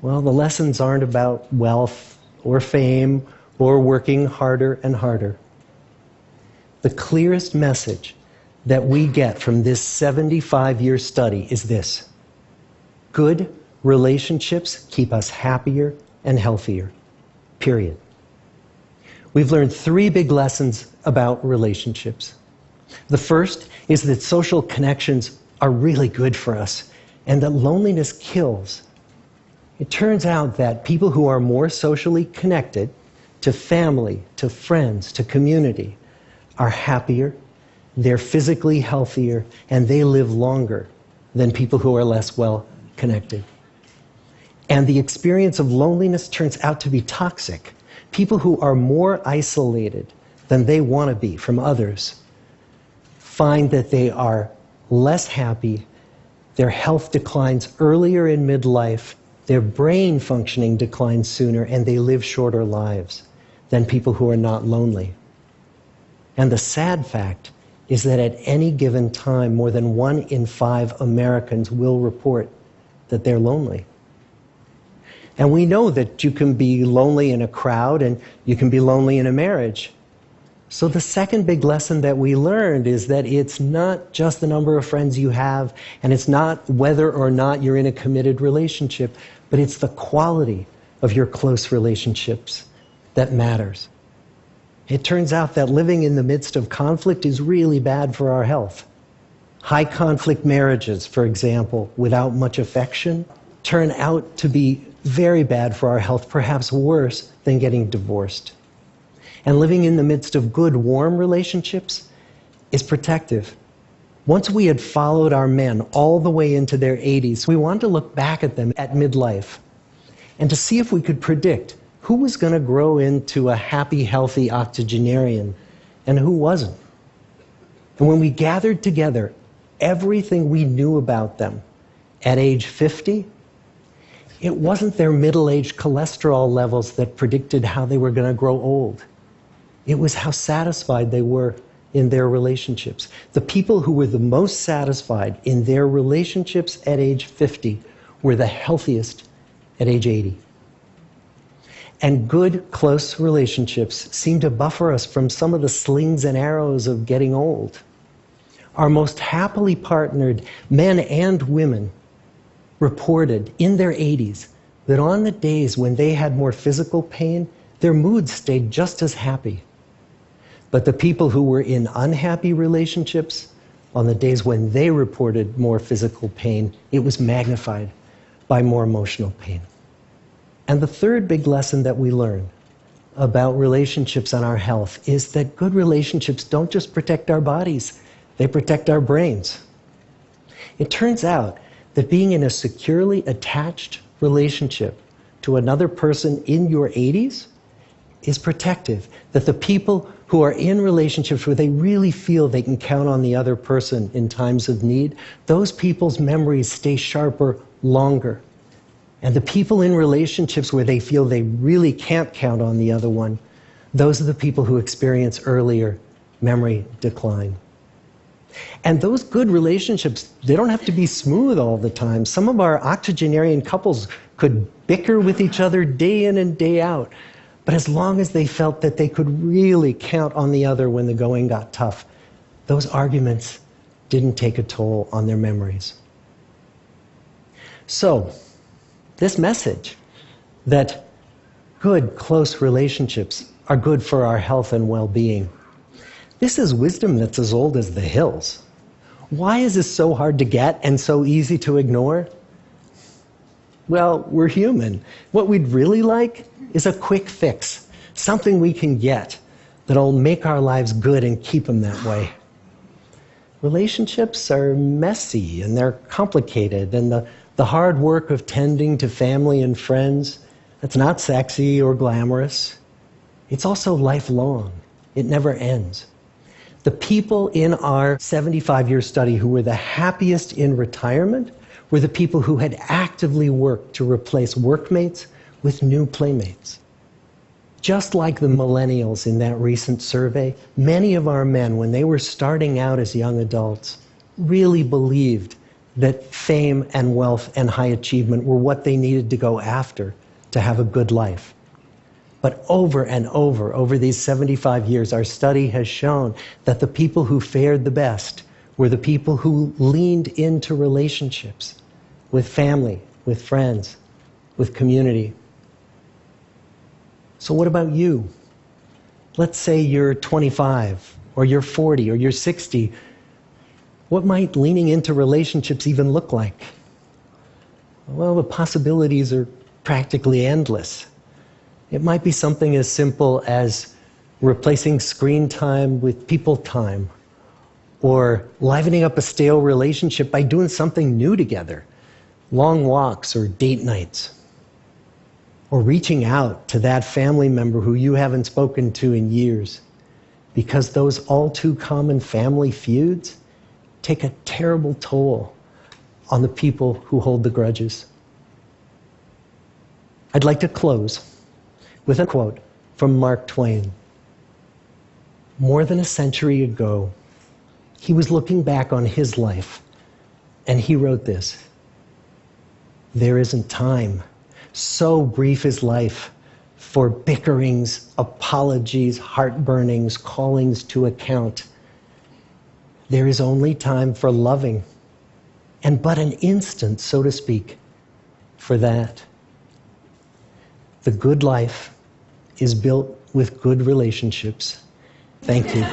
Well, the lessons aren't about wealth or fame or working harder and harder. The clearest message that we get from this 75-year study is this: good relationships keep us happier and healthier, period. We've learned 3 big lessons about relationships. The first is that social connections are really good for us and that loneliness kills. It turns out that people who are more socially connected to family, to friends, to community are happier, they're physically healthier, and they live longer than people who are less well connected. And the experience of loneliness turns out to be toxic. People who are more isolated than they want to be from others find that they are less happy, their health declines earlier in midlife, their brain functioning declines sooner, and they live shorter lives than people who are not lonely. And the sad fact is that at any given time, more than 1 in 5 Americans will report that they're lonely. And we know that you can be lonely in a crowd and you can be lonely in a marriage. So the second big lesson that we learned is that it's not just the number of friends you have, and it's not whether or not you're in a committed relationship, but it's the quality of your close relationships that matters. It turns out that living in the midst of conflict is really bad for our health. High conflict marriages, for example, without much affection, turn out to be very bad for our health, perhaps worse than getting divorced. And living in the midst of good, warm relationships is protective. Once we had followed our men all the way into their 80s, we wanted to look back at them at midlife and to see if we could predict who was going to grow into a happy, healthy octogenarian and who wasn't. And when we gathered together everything we knew about them at age 50, it wasn't their middle-aged cholesterol levels that predicted how they were going to grow old. It was how satisfied they were in their relationships. The people who were the most satisfied in their relationships at age 50 were the healthiest at age 80. And good, close relationships seem to buffer us from some of the slings and arrows of getting old. Our most happily partnered men and women reported in their 80s that on the days when they had more physical pain, their moods stayed just as happy. But the people who were in unhappy relationships, on the days when they reported more physical pain, it was magnified by more emotional pain. And the third big lesson that we learn about relationships and our health is that good relationships don't just protect our bodies, they protect our brains. It turns out that being in a securely attached relationship to another person in your 80s is protective. That the people who are in relationships where they really feel they can count on the other person in times of need, those people's memories stay sharper longer. And the people in relationships where they feel they really can't count on the other one, those are the people who experience earlier memory decline. And those good relationships, they don't have to be smooth all the time. Some of our octogenarian couples could bicker with each other day in and day out. But as long as they felt that they could really count on the other when the going got tough, those arguments didn't take a toll on their memories. So, this message that good, close relationships are good for our health and well-being, this is wisdom that's as old as the hills. Why is this so hard to get and so easy to ignore? Well, we're human. What we'd really like is a quick fix, something we can get that'll make our lives good and keep them that way. Relationships are messy and they're complicated, and the hard work of tending to family and friends, that's not sexy or glamorous. It's also lifelong. It never ends. The people in our 75-year study who were the happiest in retirement were the people who had actively worked to replace workmates with new playmates. Just like the millennials in that recent survey, many of our men, when they were starting out as young adults, really believed that fame and wealth and high achievement were what they needed to go after to have a good life. But over and over these 75 years, our study has shown that the people who fared the best were the people who leaned into relationships with family, with friends, with community. So what about you? Let's say you're 25, or you're 40, or you're 60. What might leaning into relationships even look like? Well, the possibilities are practically endless. It might be something as simple as replacing screen time with people time, or livening up a stale relationship by doing something new together, long walks or date nights, or reaching out to that family member who you haven't spoken to in years, because those all too common family feuds take a terrible toll on the people who hold the grudges. I'd like to close with a quote from Mark Twain. More than a century ago, he was looking back on his life, and he wrote this: "There isn't time. So brief is life for bickerings, apologies, heartburnings, callings to account. There is only time for loving, and but an instant, so to speak, for that. The good life is built with good relationships." Thank you.